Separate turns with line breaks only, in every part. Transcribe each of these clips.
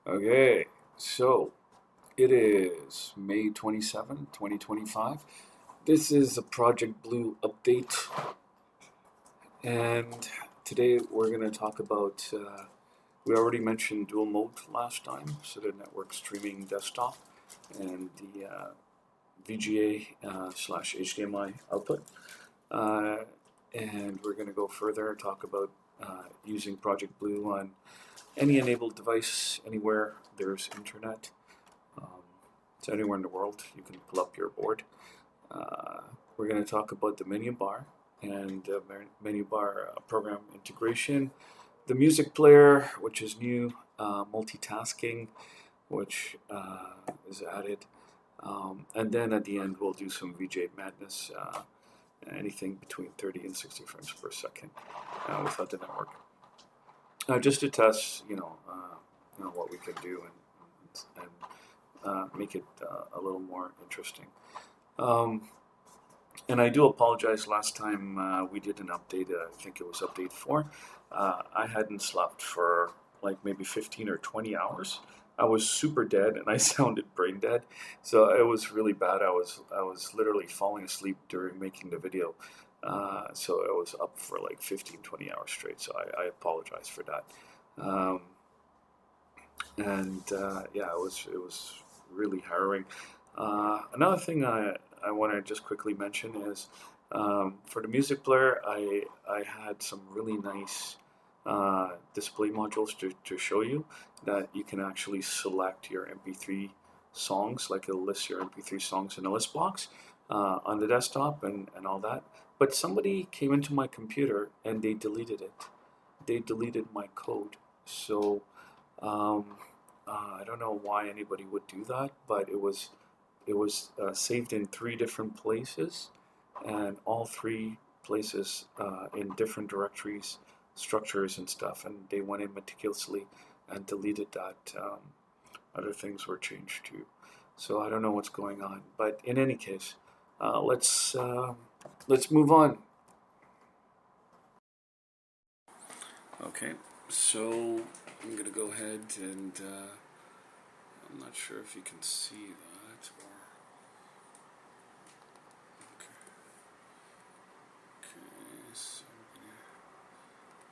Okay, so it is May 27th, 2025. This is a Project Blue update, and today we're going to talk about. We already mentioned dual mode last time, so the network streaming desktop and the VGA slash HDMI output. Uh, and we're going to go further and talk about using Project Blue on any enabled device anywhere there's internet. Um, so anywhere in the world, you can pull up your board. Uh, we're going to talk about the menu bar and menu bar program integration, the music player, which is new, multitasking, which is added, and then at the end we'll do some VJ madness, anything between 30 and 60 frames per second without the network, just to test, what we can do and make it a little more interesting. Um, and I do apologize. Last time we did an update, I think it was update 4. I hadn't slept for like maybe 15 or 20 hours. I was super dead and I sounded brain dead. So it was really bad. I was literally falling asleep during making the video. So I was up for like 15, 20 hours straight. So I apologize for that. Um, and yeah, it was really harrowing. Another thing I want to just quickly mention is for the music player, I had some really nice display modules to show you that you can actually select your MP3 songs, like it'll list your MP3 songs in a list box on the desktop and all that. But somebody came into my computer and they deleted it. They deleted my code. So um, I don't know why anybody would do that, but it was saved in 3 different places, and all 3 places in different directories, structures, and stuff. And they went in meticulously and deleted that. Other things were changed too. So I don't know what's going on. But in any case, let's move on. Okay, so I'm gonna go ahead and I'm not sure if you can see that or okay. Okay, so I'm gonna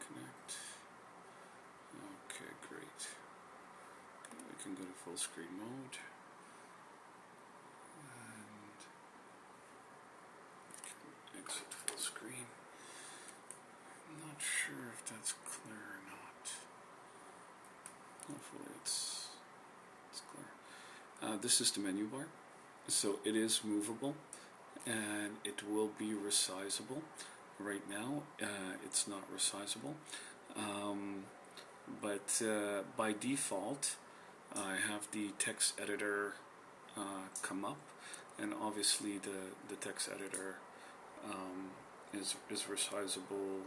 connect. Okay, great. We can go to full screen mode and we can exit full screen. I'm not sure if that's clear or not. Hopefully it's clear. This is the menu bar, so it is movable and it will be resizable. Right now, it's not resizable, um, but by default, I have the text editor come up, and obviously the text editor is resizable.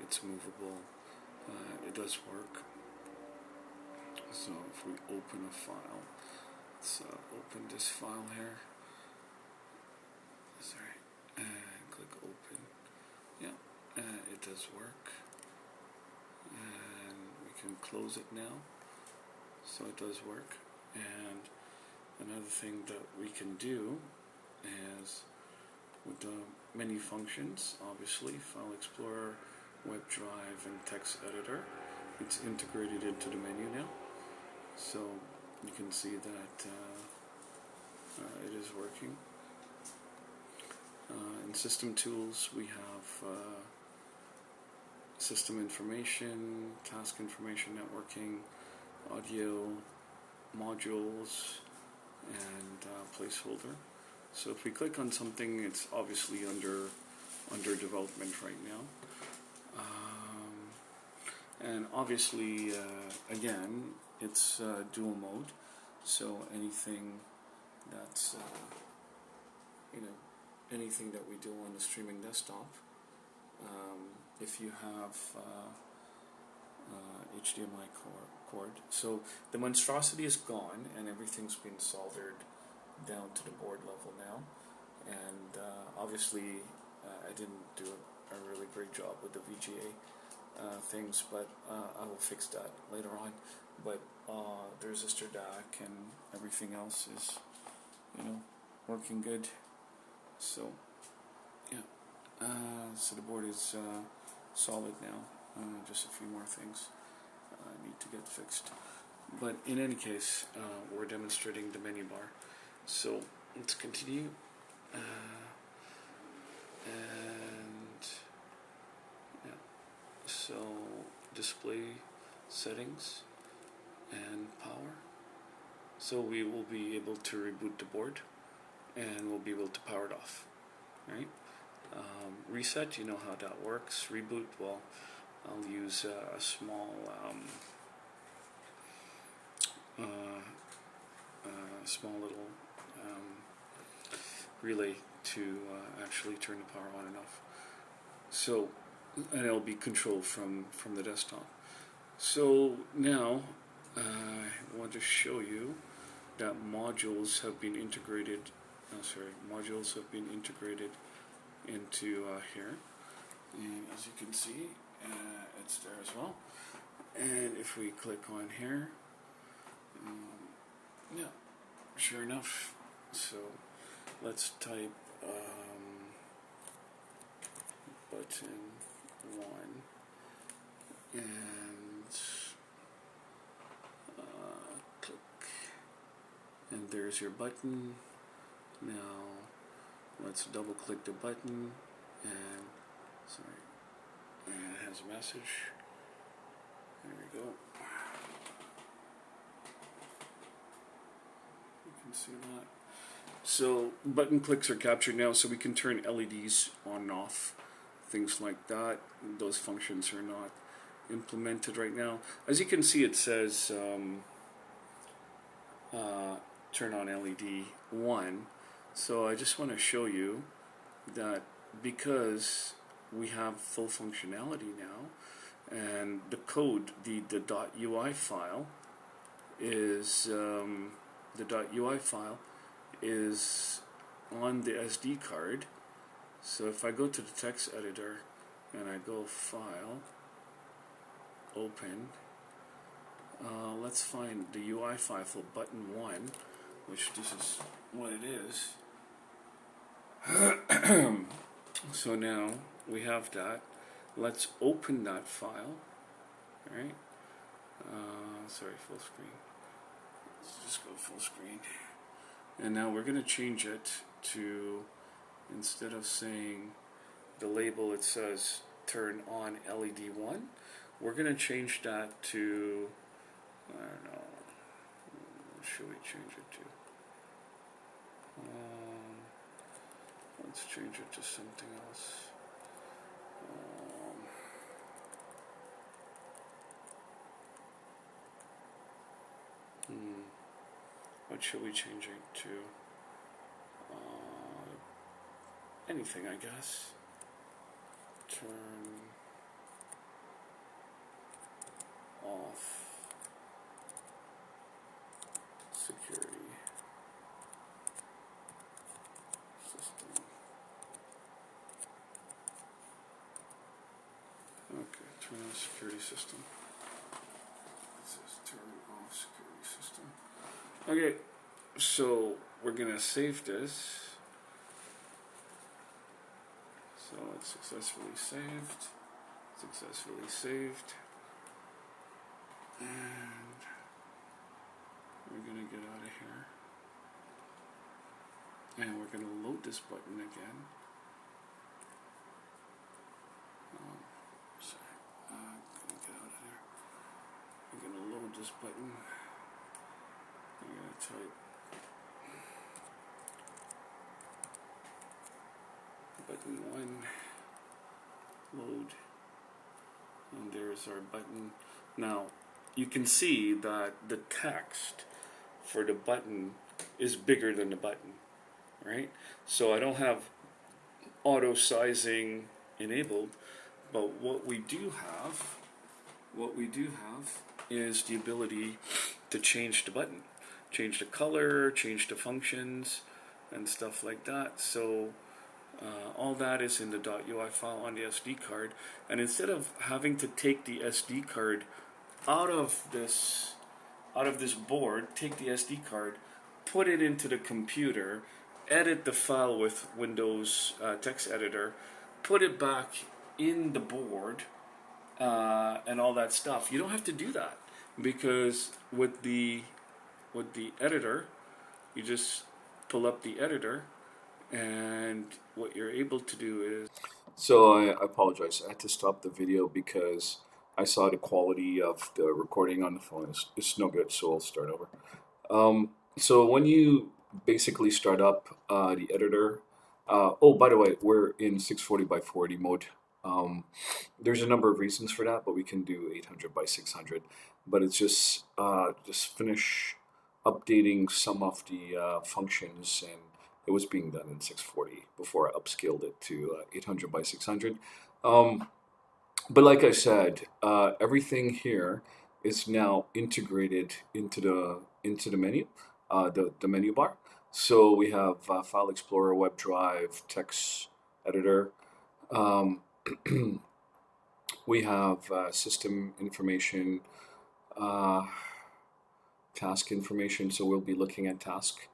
It's movable. It does work. So if we open a file, let's open this file here. Sorry, and click open. Yeah, it does work, and we can close it now. So it does work. And another thing that we can do is with the menu functions, obviously, File Explorer, Web Drive, and Text Editor, it's integrated into the menu now. So you can see that it is working. In System Tools, we have System Information, Task Information Networking, Audio, Modules, and Placeholder. So if we click on something, it's obviously under development right now. And obviously, again, it's dual mode. So anything that's anything that we do on the streaming desktop, if you have HDMI cord. So the monstrosity is gone and everything's been soldered down to the board level now. And obviously I didn't do a really great job with the VGA things, but I will fix that later on. but the resistor DAC and everything else is, working good. So yeah, so the board is solid now. Just a few more things need to get fixed. But in any case, we're demonstrating the menu bar. So let's continue. And yeah, so display settings and power. So we will be able to reboot the board and we'll be able to power it off, right? Reset, you know how that works. Reboot, well, I'll use a small little relay to actually turn the power on and off. So, and it'll be controlled from the desktop. So now I want to show you that modules have been integrated. Modules have been integrated into here, and as you can see, it's there as well. And if we click on here, yeah, sure enough. So let's type button 1 and click, and there's your button. Now let's double click the button and and it has a message. There we go. You can see that. So button clicks are captured now, so we can turn LEDs on and off, things like that. Those functions are not implemented right now. As you can see, it says turn on LED 1. So I just want to show you that because we have full functionality now, and the code, the .ui file is on the SD card. So if I go to the text editor and I go File, Open, let's find the UI file for button 1, which this is what it is. So now we have that. Let's open that file. All right. Sorry, full screen. Let's just go full screen. And now we're going to change it to, instead of saying the label, it says turn on LED 1. We're going to change that to, I don't know, what should we change it to? Let's change it to something else. What should we change it to? Anything, I guess. Turn off security system. Okay, turn on security system. It says turn off security system. Okay, so we're gonna save this. So it's successfully saved. Successfully saved. And we're gonna get out of here. And we're gonna load this button again. Sorry, I'm gonna get out of there. We're gonna load this button. I'm gonna type button 1, load, and there's our button. Now you can see that the text for the button is bigger than the button, right? So I don't have auto sizing enabled, but what we do have is the ability to change the button, change the color, change the functions, and stuff like that. So all that is in the .ui file on the SD card, and instead of having to take the SD card out of this out of this board, take the SD card, put it into the computer, edit the file with Windows text editor, put it back in the board, and all that stuff. You don't have to do that because with the editor, you just pull up the editor, and what you're able to do is. So I apologize. I had to stop the video because I saw the quality of the recording on the phone is no good. So I'll start over. So when you basically start up the editor, oh, by the way, we're in 640 by 480 mode. There's a number of reasons for that, but we can do 800 by 600. But it's just finish updating some of the functions, and it was being done in 640 before I upscaled it to 800 by 600. But like I said, everything here is now integrated into the menu, the menu bar. So we have File Explorer, Web Drive, Text Editor. We have system information, task information. So we'll be looking at task,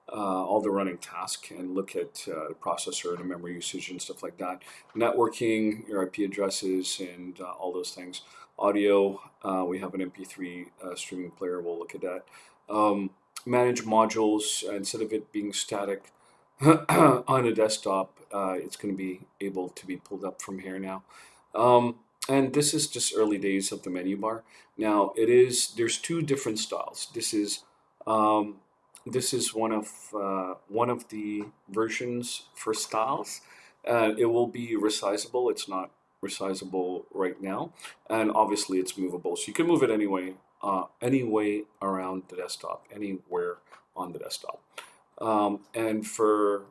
all the running task, and look at the processor, the memory usage, and stuff like that. Networking, your IP addresses, and all those things. Audio, we have an MP3 streaming player. We'll look at that. Manage modules. Instead of it being static on a desktop, it's going to be able to be pulled up from here now. And this is just early days of the menu bar. Now there's two different styles. This is one of the versions for styles. It will be resizable. It's not resizable right now, and obviously it's movable. So you can move it anyway around the desktop, anywhere on the desktop. And for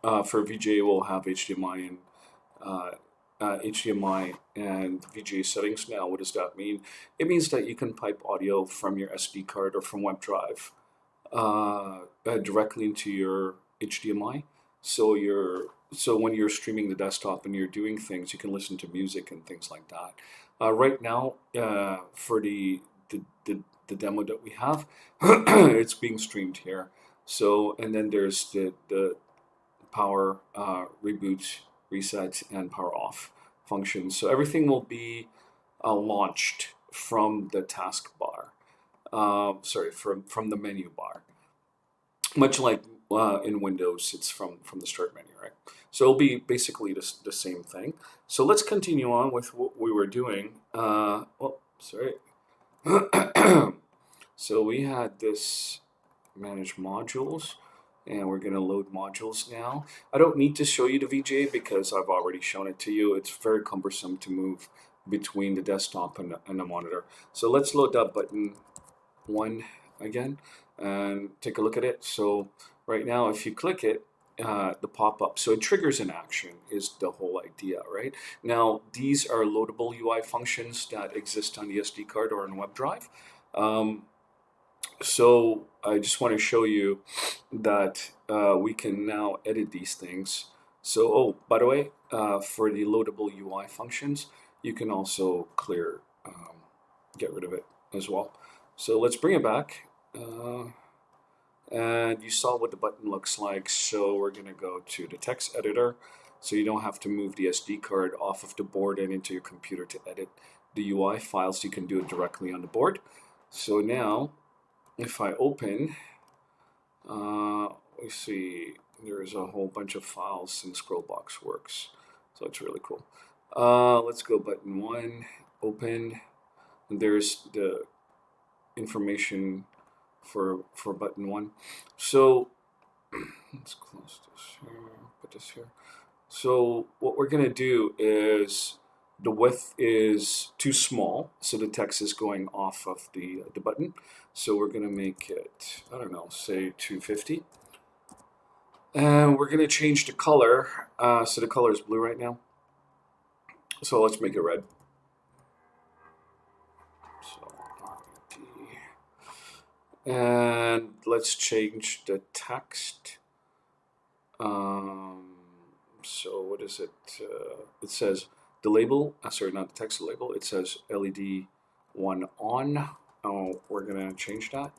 VGA, we'll have HDMI and VGA settings. Now, what does that mean? It means that you can pipe audio from your SD card or from web drive directly into your HDMI. So when you're streaming the desktop and you're doing things, you can listen to music and things like that. Right now, for the demo that we have, it's being streamed here. So, and then there's the power reboot, reset, and power off functions. So everything will be launched from the taskbar. From the menu bar. Much like in Windows, it's from the start menu, right? So it'll be basically the same thing. So let's continue on with what we were doing. So we had this manage modules, and we're going to load modules now. I don't need to show you the VGA because I've already shown it to you. It's very cumbersome to move between the desktop and the monitor. So let's load that button 1 again and take a look at it. So right now, if you click it, the pop-up, so it triggers an action is the whole idea, right? Now, these are loadable UI functions that exist on the SD card or on web drive. So I just want to show you that we can now edit these things. So, oh, by the way, for the loadable UI functions, you can also get rid of it as well. So let's bring it back. And you saw what the button looks like. So we're going to go to the text editor. So you don't have to move the SD card off of the board and into your computer to edit the UI files. You can do it directly on the board. So now, if I open, we see there's a whole bunch of files in Scrollbox Works. So it's really cool. Let's go button 1, open. And there's the information for button 1. So let's close this here, put this here. So what we're going to do is the width is too small, so the text is going off of the button. So we're going to make it, I don't know, say 250. And we're going to change the color. So the color is blue right now. So let's make it red. So and let's change the text. So what is it? It says the label, sorry, not the text, the label. It says LED 1 on. we're gonna change that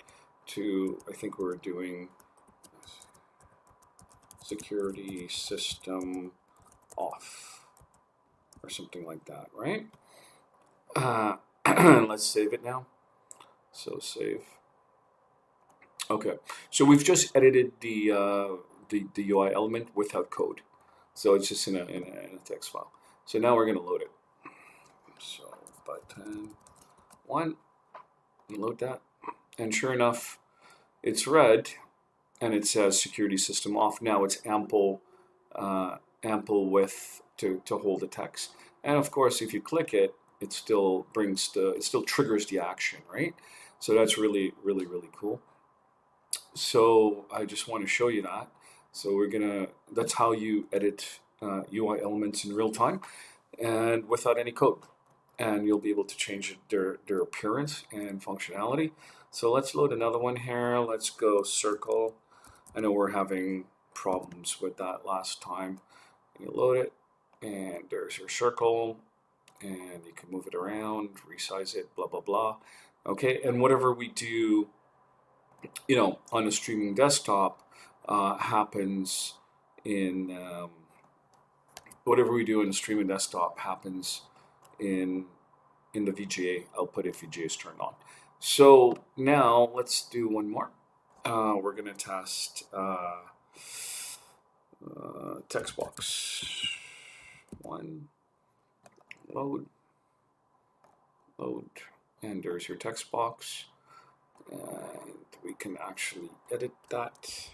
to, I think we were doing security system off or something like that, right? Let's save it now. So save. Okay, so we've just edited the UI element without code, so it's just in a text file. So now we're gonna load it. So button one, load that, and sure enough, it's red, and it says security system off. Now it's ample width to hold the text, and of course, if you click it, it still triggers the action, right? So that's really cool. So I just want to show you that. So that's how you edit UI elements in real time and without any code. And you'll be able to change their appearance and functionality. So let's load another one here. Let's go circle. I know we're having problems with that last time. You load it, and there's your circle, and you can move it around, resize it, blah, blah, blah. Okay, and whatever we do, on a streaming desktop happens in whatever we do in a streaming desktop happens in the VGA output if VGA is turned on. So now let's do one more. We're going to test text box. One, load, and there's your text box. And we can actually edit that.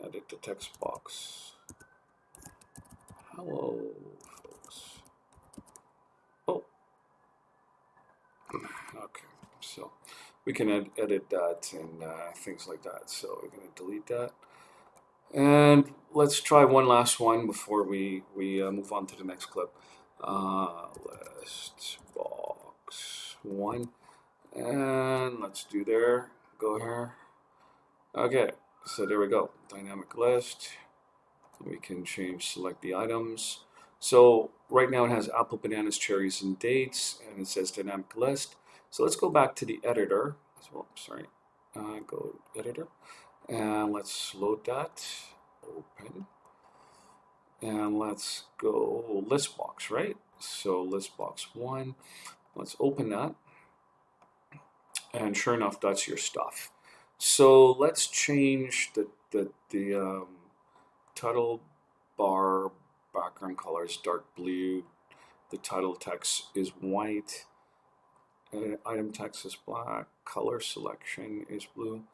Edit the text box. Hello, folks. Oh, okay. So we can edit that and things like that. So we're going to delete that. And let's try one last one before we move on to the next clip. List box one. And let's do go here. Okay, so there we go. Dynamic list. We can select the items. So right now it has apple, bananas, cherries, and dates, and it says dynamic list. So let's go back to the editor. Go editor, and let's load that. Open. And let's go list box, right? So list box one. Let's open that. And sure enough, that's your stuff. So let's change the title bar background color is dark blue. The title text is white. Item text is black. Color selection is blue.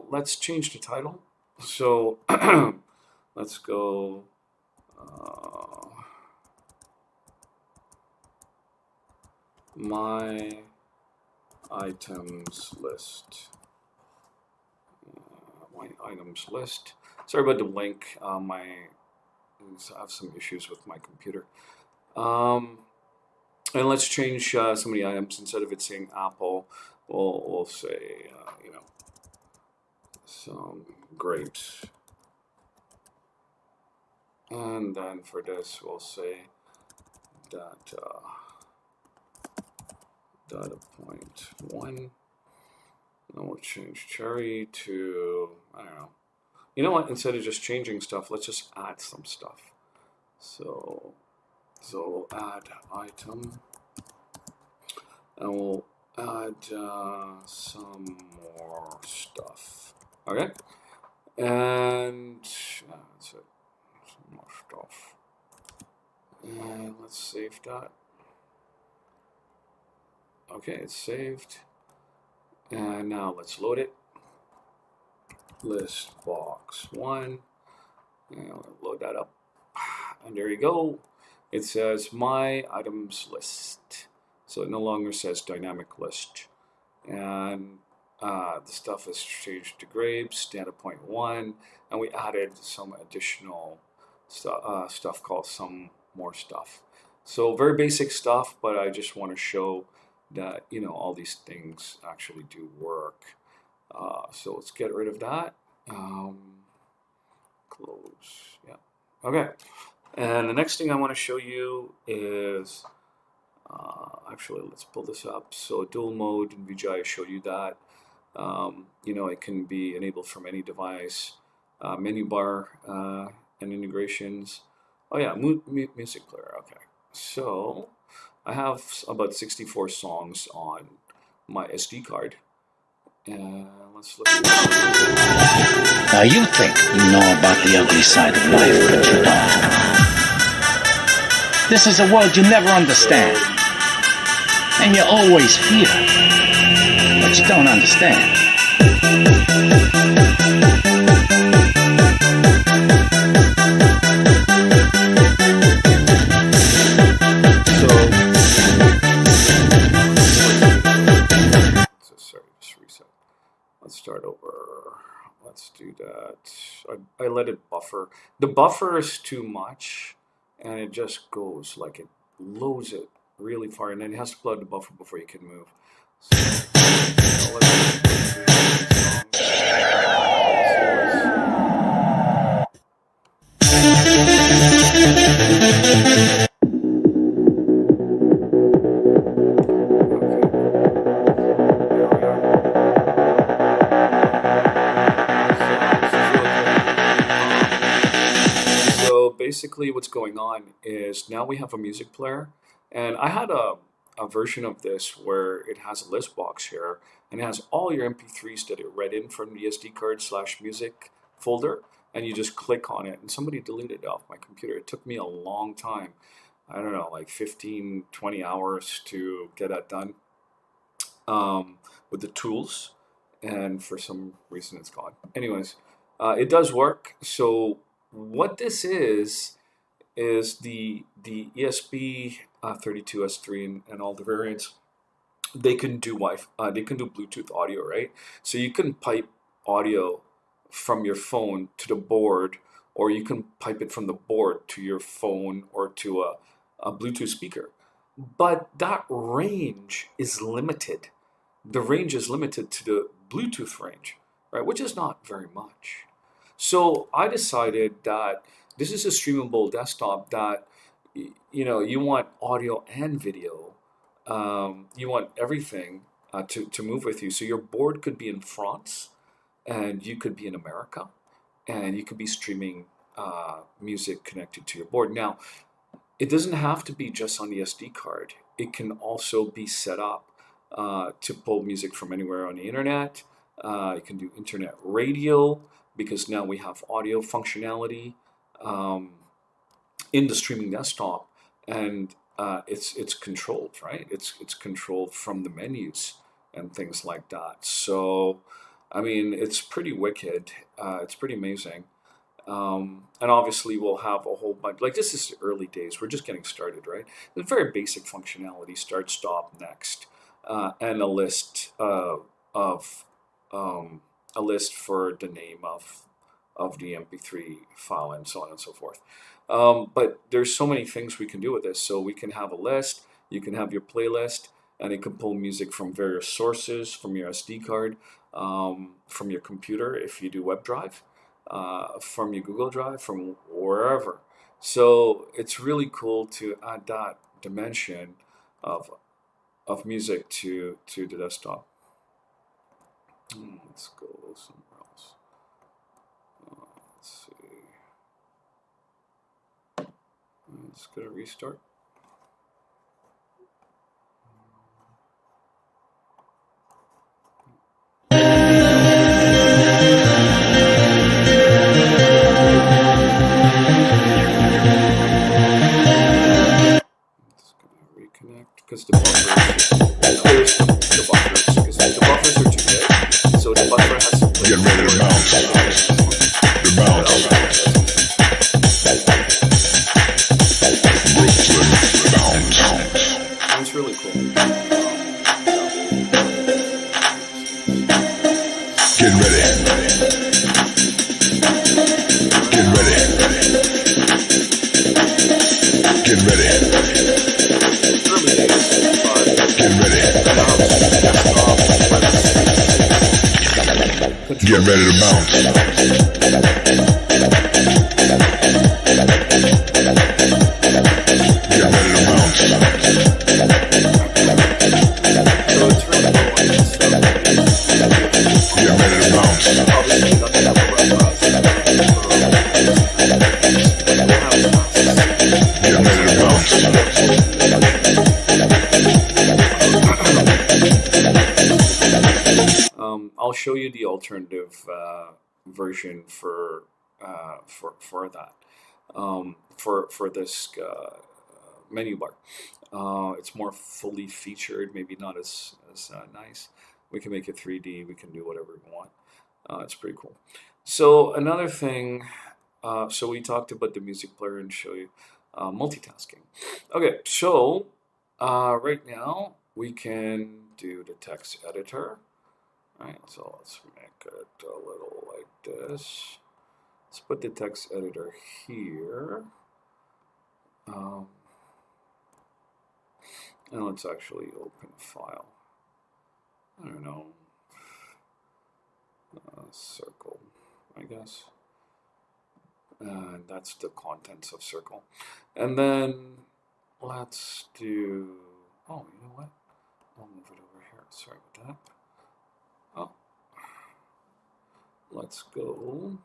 Let's change the title. So let's go. My items list. My items list. Sorry about the link. I have some issues with my computer. And let's change some of the items. Instead of it saying apple, we'll say some grapes. And then for this, we'll say that data point one. And we'll change cherry to, I don't know. You know what? Instead of just changing stuff, let's just add some stuff. So we'll add item, and we'll add some more stuff. Okay, and that's it. Some more stuff. And let's save that. Okay, it's saved. And now let's load it. List box one. And we'll load that up. And there you go. It says my items list. So it no longer says dynamic list. And the stuff is changed to grapes, data point one. And we added some additional stuff called some more stuff. So very basic stuff, but I just want to show that all these things actually do work. So let's get rid of that. Close. Yeah. Okay. And the next thing I want to show you is Actually, let's pull this up. So dual mode in VGI, I showed you that. It can be enabled from any device. Menu bar and integrations. Oh yeah, music player. Okay, so I have about 64 songs on my SD card. And let's look at this.
Now you think you know about the ugly side of life, but you don't. This is a world you never understand. And you always fear. But you don't understand.
Sorry, just reset. Let's start over. Let's do that. I let it buffer. The buffer is too much, and it just goes like it loads it really far, and then it has to plug the buffer before you can move. So basically what's going on is now we have a music player, and I had a version of this where it has a list box here, and it has all your MP3s that it read in from the SD card / music folder, and you just click on it, and somebody deleted it off my computer. It took me a long time, I don't know, like 15, 20 hours to get that done with the tools, and for some reason it's gone. Anyways, it does work. So what this is the ESP32S3 and all the variants. They can do they can do Bluetooth audio, right? So you can pipe audio from your phone to the board, or you can pipe it from the board to your phone or to a Bluetooth speaker. But that range is limited. The range is limited to the Bluetooth range, right? Which is not very much. So I decided that this is a streamable desktop that, you want audio and video. You want everything to move with you. So your board could be in France, and you could be in America, and you could be streaming music connected to your board. Now, it doesn't have to be just on the SD card. It can also be set up to pull music from anywhere on the internet. You can do internet radio, because now we have audio functionality in the streaming desktop, and it's controlled, right? It's controlled from the menus and things like that. So, I mean, it's pretty wicked. It's pretty amazing. And obviously we'll have a whole bunch, like this is the early days. We're just getting started, right? The very basic functionality, start, stop, next, and a list a list for the name of the MP3 file, and so on and so forth. But there's so many things we can do with this. So we can have a list, you can have your playlist, and it can pull music from various sources, from your SD card, from your computer if you do WebDrive, from your Google Drive, from wherever. So it's really cool to add that dimension of music to the desktop. Let's go somewhere else. Let's see. I'm just gonna restart. Because the buffers, because the buffers are too big, so the buffer has to
get ready to bounce. The bounce. Brooklyn bounce.
It's really cool.
Get ready. Get ready. Get ready. Get ready. Get ready to bounce. Get ready to bounce.
I'll show you the alternative version for that for this menu bar. It's more fully featured, maybe not as nice. We can make it 3D. We can do whatever we want. It's pretty cool. So another thing. So we talked about the music player and show you multitasking. Okay, so right now we can do the text editor. All right, so let's make it a little like this. Let's put the text editor here. And let's actually open a file. I don't know. Circle, I guess. And that's the contents of circle. And then let's do, oh, you know what? I'll move it over here. Sorry about that. Oh, let's go.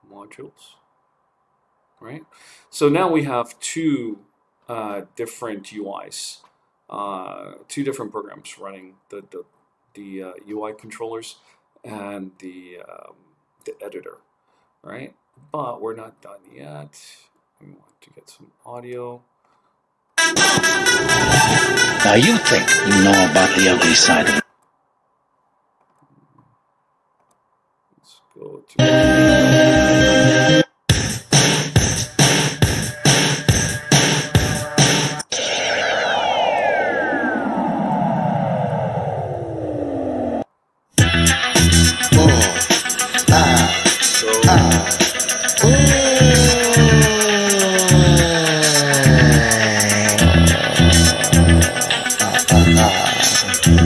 Modules, right? So now we have two different UIs, two different programs running the UI controllers and the editor, right? But we're not done yet. We want to get some audio.
Now you think you know about the ugly side of it.
Let's go to...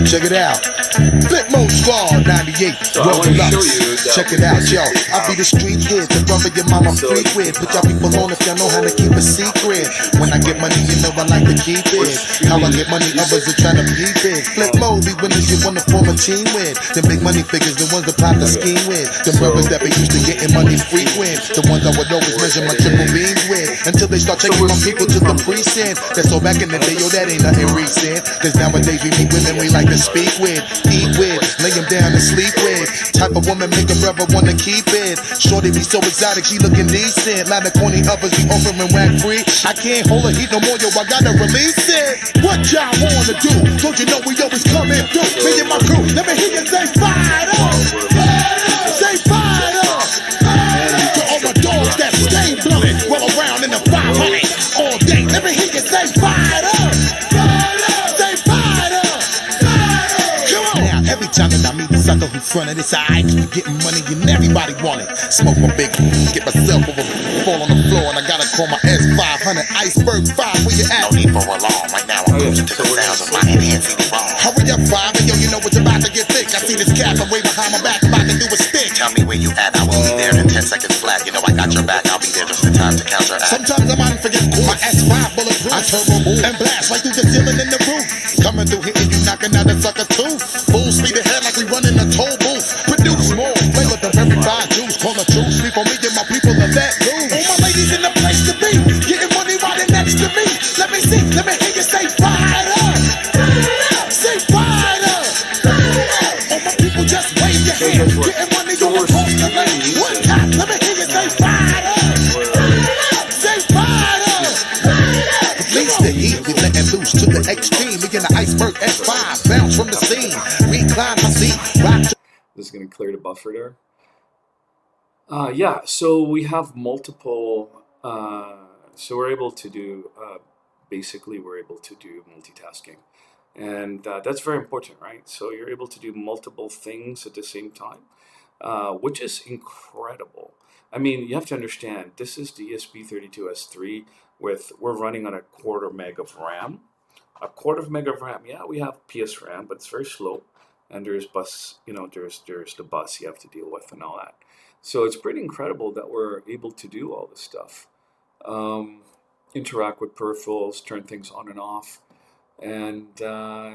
Check it out. Flip Mode Squad 98.
So I want to show you that.
Check it out, yo. I be the street kid, the brother your mama freak with. Put y'all people on if y'all know how to keep a secret. When I get money, you know I like to keep it. How I get money, others are trying to peep it. Flip Mode be winners you wanna form a team with. The big money figures, the ones that pop the scheme with. The brothers that be used to getting money frequent. The ones I would always measure my triple beans with. Until they start taking my people to the precinct. That's all back in the day, yo, that ain't nothing recent. Cause nowadays we meet women we like to speak with, eat with, lay them down and sleep with. Type of woman make a brother wanna keep it. Shorty be so exotic, she looking decent. Lot of corny others be offering whack free. I can't hold her heat no more, yo, I gotta release it. What y'all wanna do? Don't you know we always coming through? Me and my crew, let me hear you say fired up. Say fired up. To all my dogs that stay blowing, roll around in the 500 all day. Let me hear you say fired up. Say fired up. Come on. Now every time that I meet the sucker who fronted, it's alright. Getting money and everybody want it. Smoke my big, get myself over, fall on the floor, and I gotta call my S500 Iceberg 5. Where you at?
No need for alarm. Right now I'm cruising to the sounds of my enhancing the wrong.
Hurry up, 5, and yo, you know it's about to get thick. I see this cap way behind my back, about to do a stick.
Tell me where you at, I will be there in 10 seconds flat. You know I got your back, I'll be there just in time to counteract.
Sometimes I might forget my S5 bulletproof. I turbo move and blast right through the ceiling and the roof. Coming through hitting you, knocking out a sucker too. Full speed ahead like we running a toll booth. Produce more, play with the very fine juice. Call the truth, sleep on me and my people are that loose. All my ladies in the place to be, getting money riding next to me. Let me see, let me hear you say fired up. Say fired up. All my people just wave your hand, getting money all across the land. One time, let me hear you say fired up. Say fired up. Release the heat, we letting loose to the extreme. We get an Iceberg S5, bounce from the scene. Recline my seat, rock.
This is going to clear the buffer there. Yeah, so we have multiple, so we're able to do, basically we're able to do multitasking. And that's very important, right? So you're able to do multiple things at the same time, which is incredible. I mean, you have to understand, this is the ESP32S3 we're running on a 1/4 meg of RAM. A 1/4 meg of RAM, yeah, we have PS RAM, but it's very slow. And there's bus, you know, there's the bus you have to deal with and all that. So it's pretty incredible that we're able to do all this stuff. Interact with peripherals, turn things on and off, and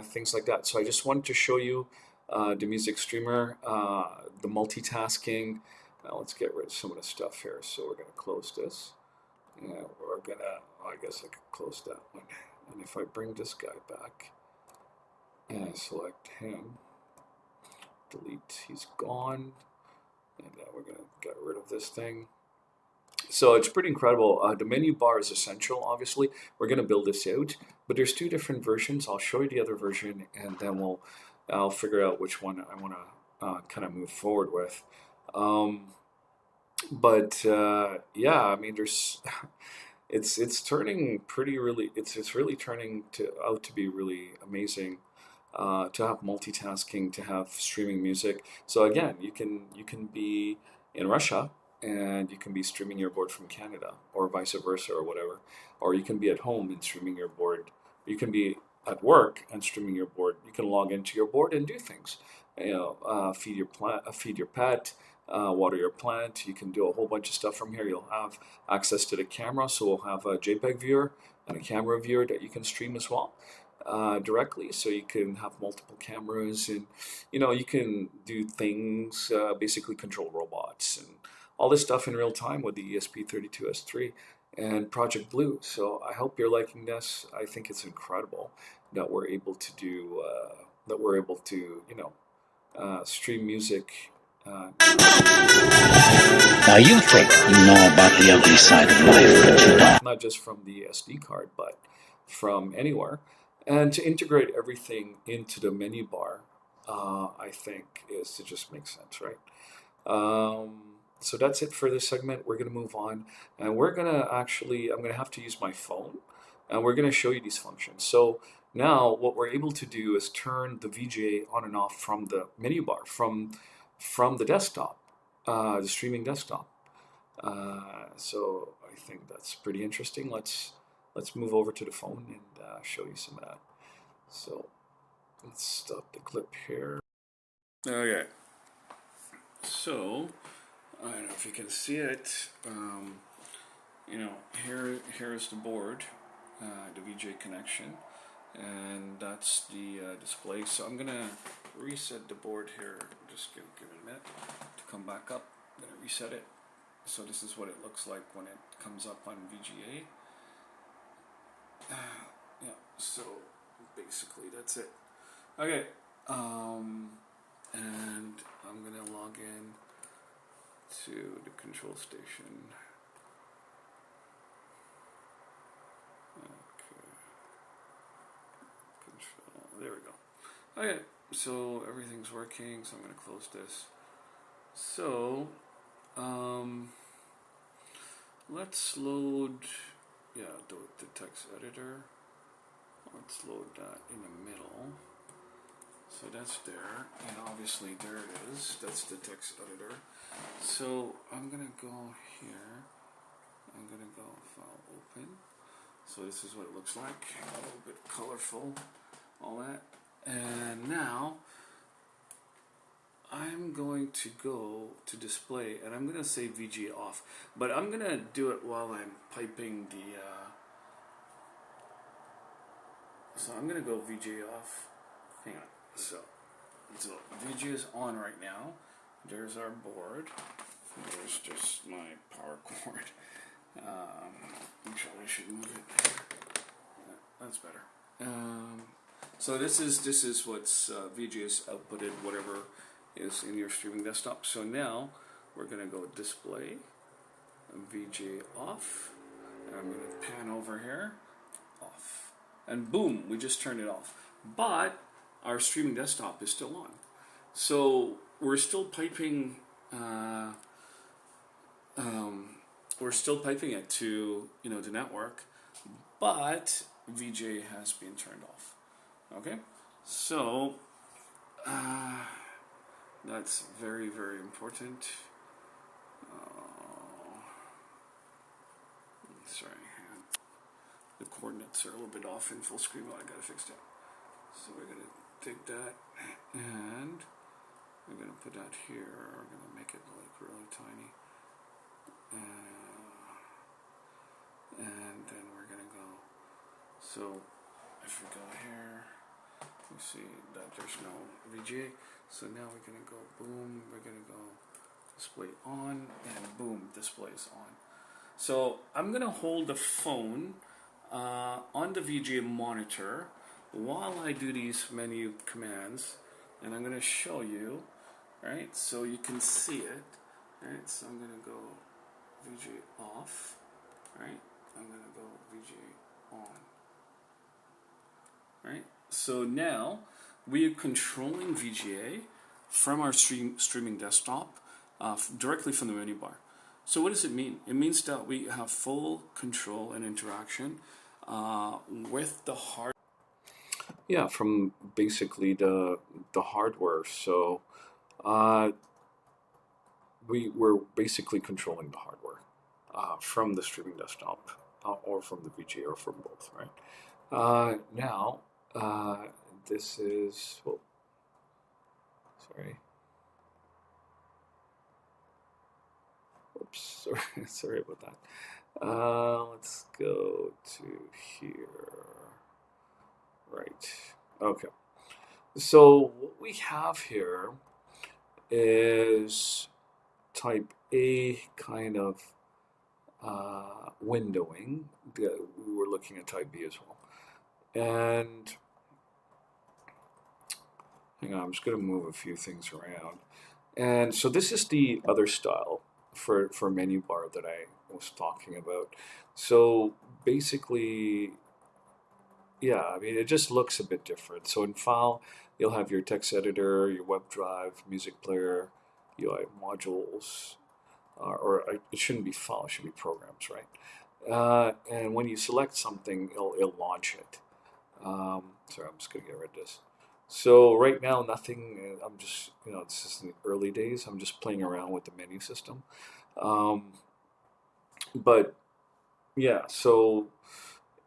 things like that. So I just wanted to show you the music streamer, the multitasking. Now let's get rid of some of the stuff here. So we're going to close this. Yeah, we're going to, I guess I could close that one. And if I bring this guy back, And I select him. Delete, he's gone. And we're going to get rid of this thing. So it's pretty incredible. The menu bar is essential, obviously. We're going to build this out, but there's two different versions. I'll show you the other version, and then I'll figure out which one I want to kind of move forward with. Yeah, I mean, there's it's turning pretty really it's really turning out to be really amazing. To have multitasking, to have streaming music. So again, you can be in Russia and you can be streaming your board from Canada, or vice versa, or whatever. Or you can be at home and streaming your board. You can be at work and streaming your board. You can log into your board and do things. Feed your plant, feed your pet, water your plant. You can do a whole bunch of stuff from here. You'll have access to the camera, so we'll have a JPEG viewer and a camera viewer that you can stream as well. Directly, so you can have multiple cameras, and you can do things, basically control robots and all this stuff in real time with the ESP32S3 and Project Blue. So I hope you're liking this. I think it's incredible that we're able to do stream music.
Now you think you know about the ugly side of life, but you don't.
Not just from the SD card, but from anywhere. And to integrate everything into the menu bar, I think it just makes sense, right? So that's it for this segment. We're going to move on, and I'm going to have to use my phone, and we're going to show you these functions. So now what we're able to do is turn the VGA on and off from the menu bar, from the desktop, the streaming desktop. So I think that's pretty interesting. Let's move over to the phone and show you some of that. So let's stop the clip here. Okay. So I don't know if you can see it. Here's the board, the VGA connection, and that's the display. So I'm gonna reset the board here. Just give it a minute to come back up. I'm gonna reset it. So this is what it looks like when it comes up on VGA. Yeah, so basically that's it. Okay, and I'm gonna log in to the control station. Okay, control, there we go. Okay, so everything's working, so I'm gonna close this. So, let's load, the text editor. Let's load that in the middle. So that's there, and obviously there it is. That's the text editor. So I'm gonna go here. I'm gonna go file open. So this is what it looks like. A little bit colorful, all that. And now I'm going to go to display, and I'm gonna say VGA off. But I'm gonna do it while I'm piping the. So I'm gonna go VGA off. Hang on. So VGA is on right now. There's our board. There's just my power cord. Actually, I should move it. That's better. So this is what's VGA's outputted, whatever is in your streaming desktop. So now we're gonna go display, VGA off, and I'm gonna pan over here, off, and boom, we just turned it off. But our streaming desktop is still on, so we're still piping. We're still piping it to the network, but VGA has been turned off. Okay, so that's very, very important. Sorry, the coordinates are a little bit off in full screen. Well, I gotta fix that. So we're gonna take that and we're gonna put that here. We're gonna make it like really tiny. And then we're gonna go. So if we go here, we see that there's no VGA. So now we're gonna go boom. We're gonna go display on, and boom, display is on. So I'm gonna hold the phone on the VGA monitor while I do these menu commands, and I'm going to show you, right? So you can see it, right? So I'm going to go VGA off, right? I'm going to go VGA on, right? So now we are controlling VGA from our streaming desktop directly from the menu bar. So what does it mean? It means that we have full control and interaction with the hardware. Yeah, from basically the hardware. So we're basically controlling the hardware from the streaming desktop or from the VGA or from both, right? Now this is, well, sorry. Oops, sorry, sorry about that. Let's go to here. Right. Okay. So what we have here is type A kind of windowing. We were looking at type B as well. And hang on, I'm just going to move a few things around. And so this is the other style for menu bar that I was talking about. So basically, yeah, I mean, it just looks a bit different. So in File, you'll have your text editor, your web drive, music player, UI modules, it shouldn't be File, it should be Programs, right? And when you select something, it'll launch it. Sorry, I'm just going to get rid of this. So right now, nothing, I'm just, this is in the early days. I'm just playing around with the menu system. But yeah, so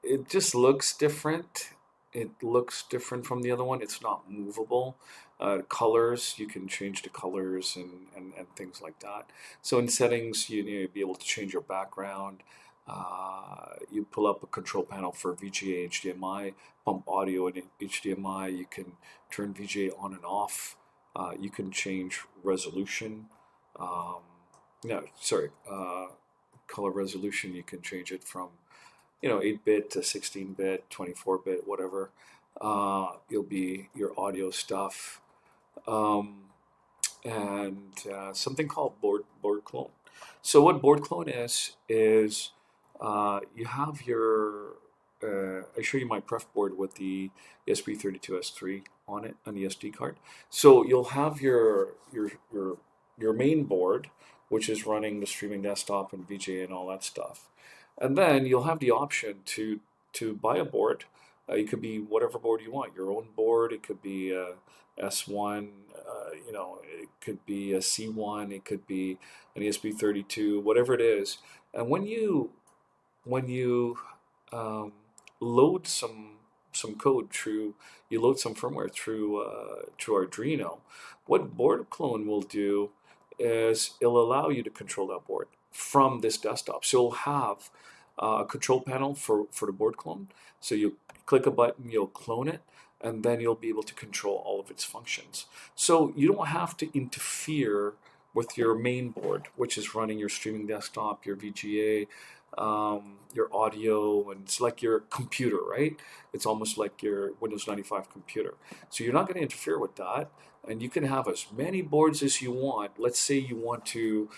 it just looks different. It looks different from the other one. It's not movable. Colors, you can change the colors and things like that. So in settings, you'll be able to change your background. You pull up a control panel for VGA, HDMI, pump audio and HDMI. You can turn VGA on and off. You can change resolution. Color resolution. You can change it from 8-bit to 16-bit, 24-bit, whatever. You'll be your audio stuff, and something called board clone. So what board clone is you have your. I show you my pref board with the ESP32S3 on it on the SD card. So you'll have your main board, which is running the streaming desktop and VGA and all that stuff. And then you'll have the option to buy a board. It could be whatever board you want, your own board. It could be a S1, it could be a C1, it could be an ESP32, whatever it is. And when you load some code through, you load some firmware through Arduino, what board clone will do is it'll allow you to control that board from this desktop. So you'll have a control panel for the board clone. So you click a button, you'll clone it, and then you'll be able to control all of its functions. So you don't have to interfere with your main board, which is running your streaming desktop, your VGA, your audio, and it's like your computer, right? It's almost like your Windows 95 computer. So you're not going to interfere with that, and you can have as many boards as you want. Let's say you want to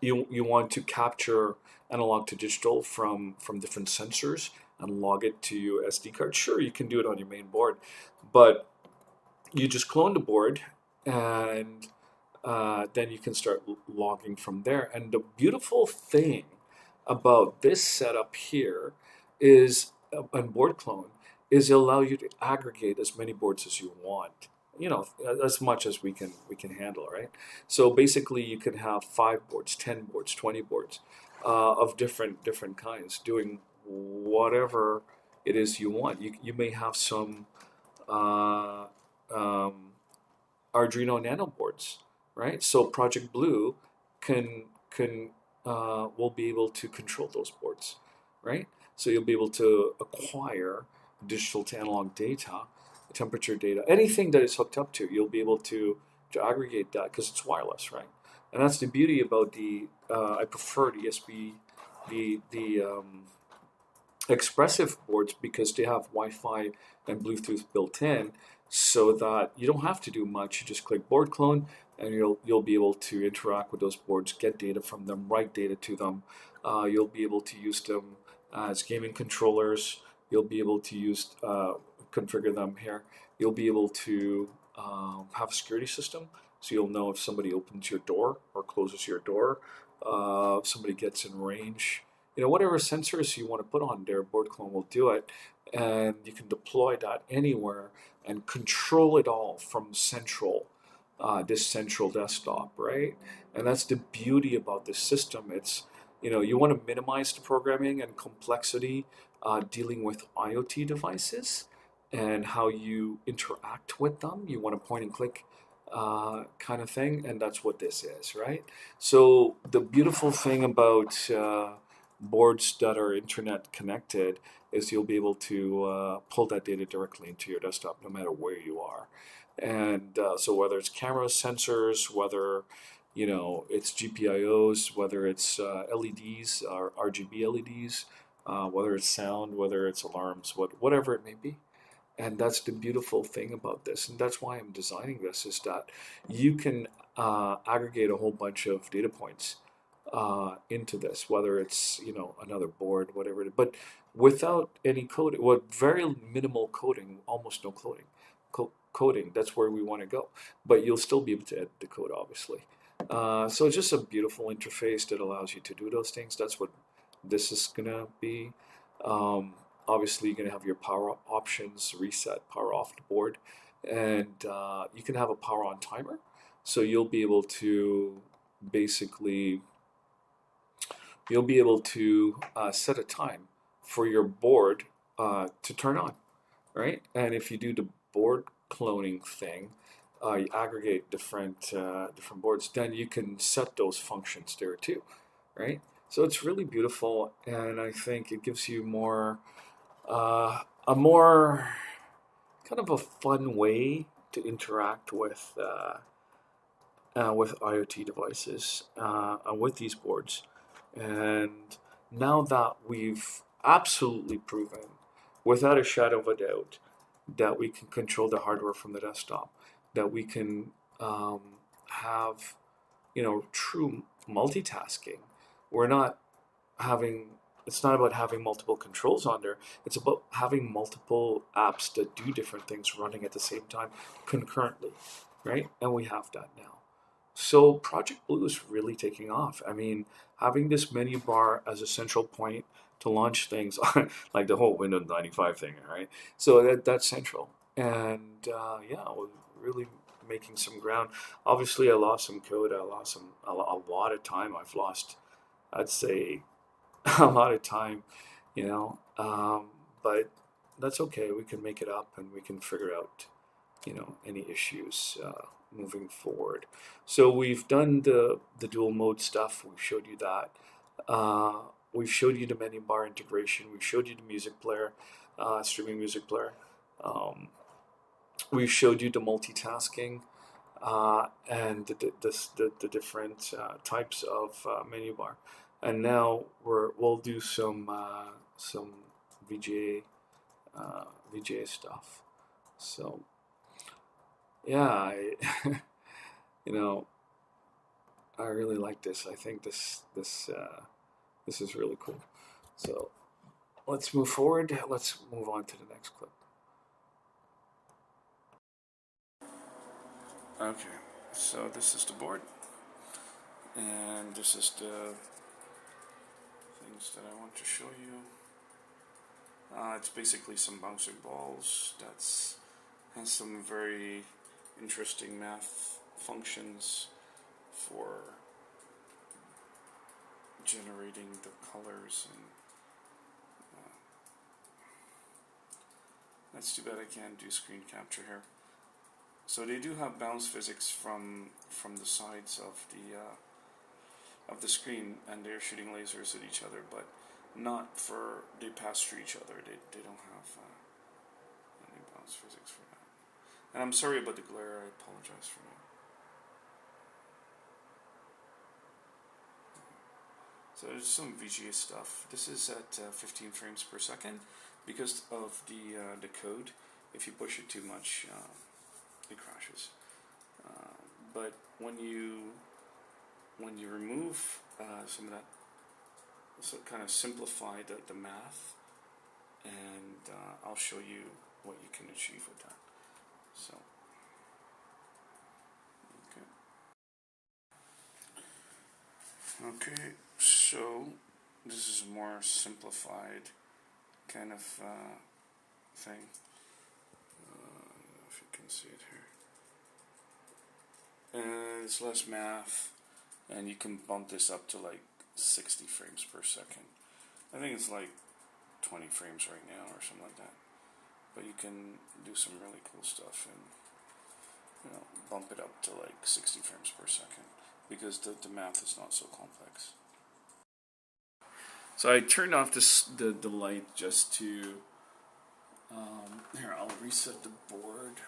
you want to capture analog to digital from different sensors and log it to your SD card. Sure, you can do it on your main board, but you just clone the board and then you can start logging from there. And the beautiful thing about this setup here is, and board clone, is it'll allow you to aggregate as many boards as you want. As much as we can handle, right? So basically, you can have 5 boards, 10 boards, 20 boards of different kinds, doing whatever it is you want. You may have some Arduino Nano boards, right? So Project Blue will be able to control those boards, right? So you'll be able to acquire digital to analog data, temperature data, anything that is hooked up to, you'll be able to aggregate that because it's wireless, right? And that's the beauty about the I prefer the expressive boards because they have Wi-Fi and Bluetooth built in, so that you don't have to do much. You just click board clone, and you'll be able to interact with those boards, get data from them, write data to them. You'll be able to use them as gaming controllers. You'll be able to use configure them here. You'll be able to have a security system, so you'll know if somebody opens your door or closes your door, if somebody gets in range. Whatever sensors you want to put on there, board clone will do it, and you can deploy that anywhere and control it all from this central desktop, right? And that's the beauty about this system. It's, you want to minimize the programming and complexity dealing with IoT devices and how you interact with them. You want a point and click kind of thing, and that's what this is, right? So the beautiful thing about boards that are internet connected is you'll be able to pull that data directly into your desktop no matter where you are. And so whether it's cameras, sensors, whether it's GPIOs, whether it's LEDs or RGB LEDs, whether it's sound, whether it's alarms, whatever it may be. And that's the beautiful thing about this, and that's why I'm designing this, is that you can aggregate a whole bunch of data points into this, whether it's another board, whatever it is, but without any coding, very minimal coding, almost no coding. That's where we want to go, but you'll still be able to edit the code, obviously. So it's just a beautiful interface that allows you to do those things. That's what this is gonna be. Obviously, you're gonna have your power options, reset, power off the board, and you can have a power on timer. So you'll be able to basically set a time for your board to turn on, right? And if you do the board cloning thing, you aggregate different boards, then you can set those functions there too, right? So it's really beautiful, and I think it gives you a more kind of a fun way to interact with IoT devices, with these boards. And now that we've absolutely proven, without a shadow of a doubt, that we can control the hardware from the desktop, that we can have, true multitasking. We're not having, it's not about having multiple controls on there. It's about having multiple apps that do different things running at the same time concurrently, right? And we have that now. So Project Blue is really taking off. I mean, having this menu bar as a central point to launch things, like the whole Windows 95 thing, right? So that's central. And yeah, we're really making some ground. Obviously, I lost some code. I lost a lot of time. I've lost, I'd say, a lot of time, but that's okay. We can make it up, and we can figure out, any issues moving forward. So we've done the dual mode stuff. We've showed you that. We've showed you the menu bar integration. We've showed you the music player, streaming music player. We've showed you the multitasking and the different types of menu bar. And now we'll do some VGA stuff. So yeah, I really like this. I think this is really cool. So let's move forward. Let's move on to the next clip. Okay, so this is the board, and this is the things that I want to show you. It's basically some bouncing balls has some very interesting math functions for generating the colors, and that's too bad I can't do screen capture here. So they do have bounce physics from the sides of the screen, and they're shooting lasers at each other, but not for, they pass through each other. They don't have any bounce physics for that. And I'm sorry about the glare. I apologize for that. So there's some VGA stuff. This is at 15 frames per second because of the code. If you push it too much, it crashes. But when you remove some of that, so kind of simplify the math, and I'll show you what you can achieve with that. So, okay, so this is a more simplified kind of thing. If you can see it here, and it's less math, and you can bump this up to like 60 frames per second. I think it's like 20 frames right now or something like that. But you can do some really cool stuff and, you know, bump it up to like 60 frames per second because the math is not so complex. So I turned off the light just to here, I'll reset the board.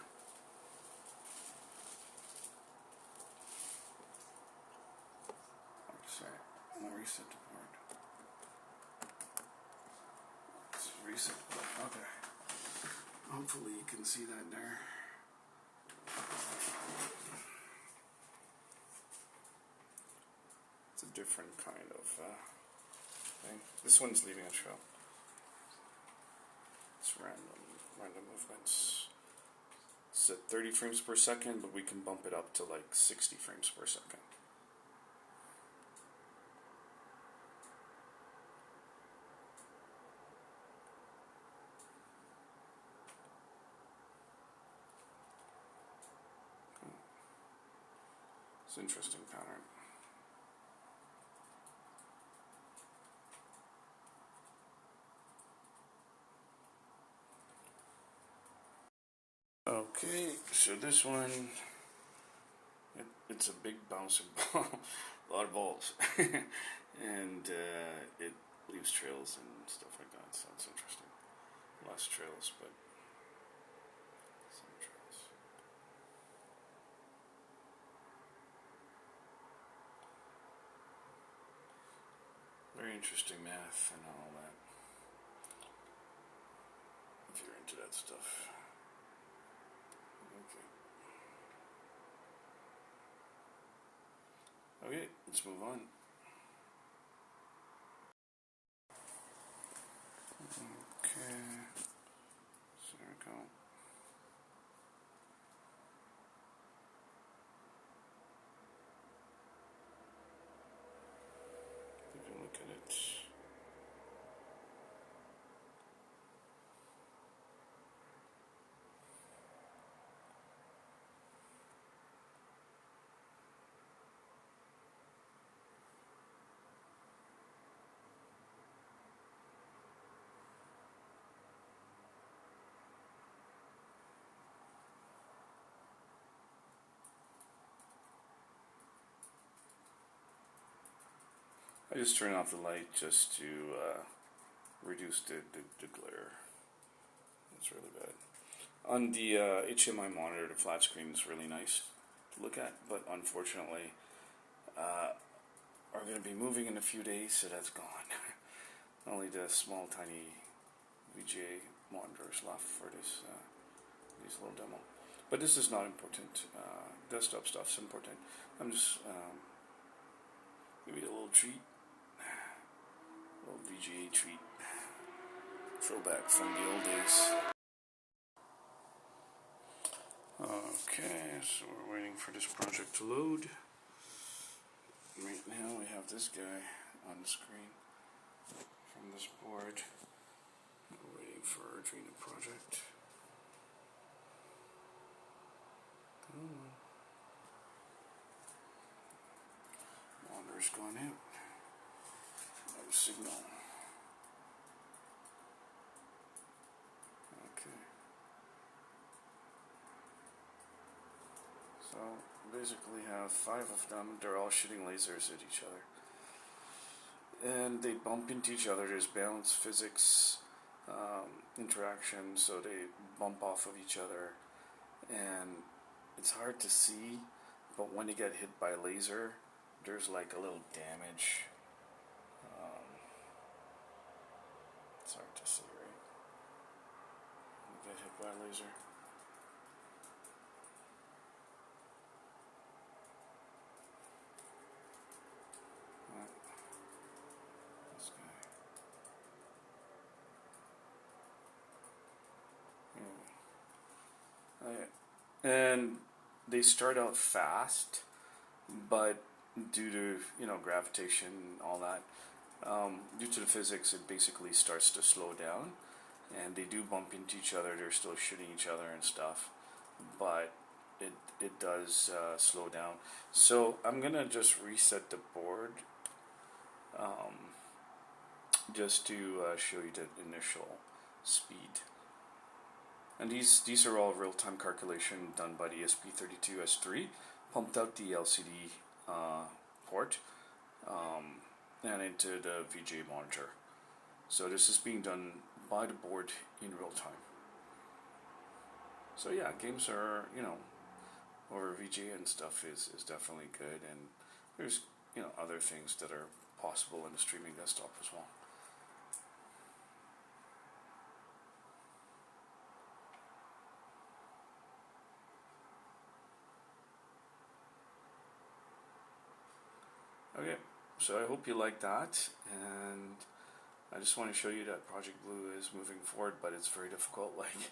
Sorry, I'll reset the board. Let's reset the board. Okay. Hopefully you can see that there. It's a different kind of thing. This one's leaving a trail. It's random movements. It's at 30 frames per second, but we can bump it up to like 60 frames per second. It's an interesting pattern. Okay, so this one, it's a big bouncing ball, a lot of balls, and it leaves trails and stuff like that, so it's interesting. Less trails, but some trails. Very interesting math and all that, if you're into that stuff. Okay, let's move on. Okay, so there we go. Take a look at it. I just turn off the light just to reduce the glare. It's really bad. On the HMI monitor, the flat screen is really nice to look at, but unfortunately, are going to be moving in a few days, so that's gone. Only the small, tiny VGA monitor is left for this little demo. But this is not important. Desktop stuff's important. I'm just give you a little treat. A little VGA treat. Throwback from the old days. Okay, so we're waiting for this project to load. Right now we have this guy on the screen from this board. We're waiting for our Arduino project. Come on. Monitor's gone out. No signal. Okay. So basically have 5 of them. They're all shooting lasers at each other. And they bump into each other. There's balance physics interaction, so they bump off of each other. And it's hard to see, but when they get hit by a laser, there's like a little damage get hit by a laser. This guy. And they start out fast, but due to gravitation and all that, due to the physics, it basically starts to slow down, and they do bump into each other. They're still shooting each other and stuff, but it does slow down. So I'm gonna just reset the board, just to show you the initial speed. And these are all real-time calculation done by the ESP32S3, pumped out the LCD port and into the VGA monitor. So this is being done by the board in real time. So yeah, games are, over VGA and stuff is definitely good, and there's other things that are possible in the streaming desktop as well. Okay, so I hope you like that, and I just want to show you that Project Blue is moving forward, but it's very difficult. Like,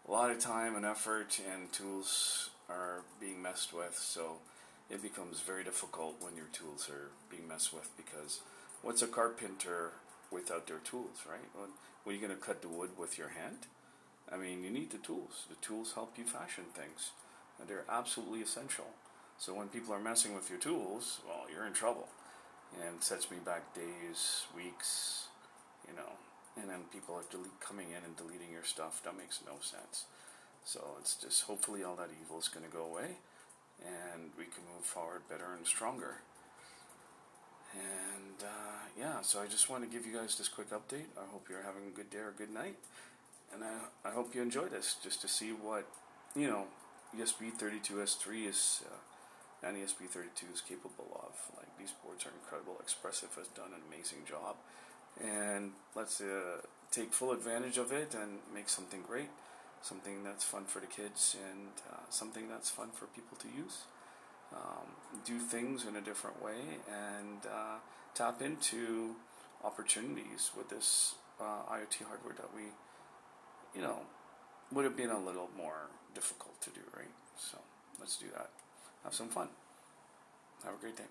a lot of time and effort and tools are being messed with, so it becomes very difficult when your tools are being messed with, because what's a carpenter without their tools, right? What are you going to cut the wood with your hand? I mean, you need the tools. The tools help you fashion things, and they're absolutely essential. So when people are messing with your tools, well, you're in trouble. And it sets me back days, weeks, and then people are coming in and deleting your stuff. That makes no sense. So it's just, hopefully all that evil is going to go away, and we can move forward better and stronger. And yeah, so I just want to give you guys this quick update. I hope you're having a good day or a good night, and I hope you enjoy this, just to see what ESP32S3 is and ESP32 is capable of. Like, these boards are incredible. Expressive has done an amazing job, and let's take full advantage of it and make something great, something that's fun for the kids, and something that's fun for people to use. Do things in a different way, and tap into opportunities with this IoT hardware that we, would have been a little more difficult to do, right? So let's do that. Have some fun. Have a great day.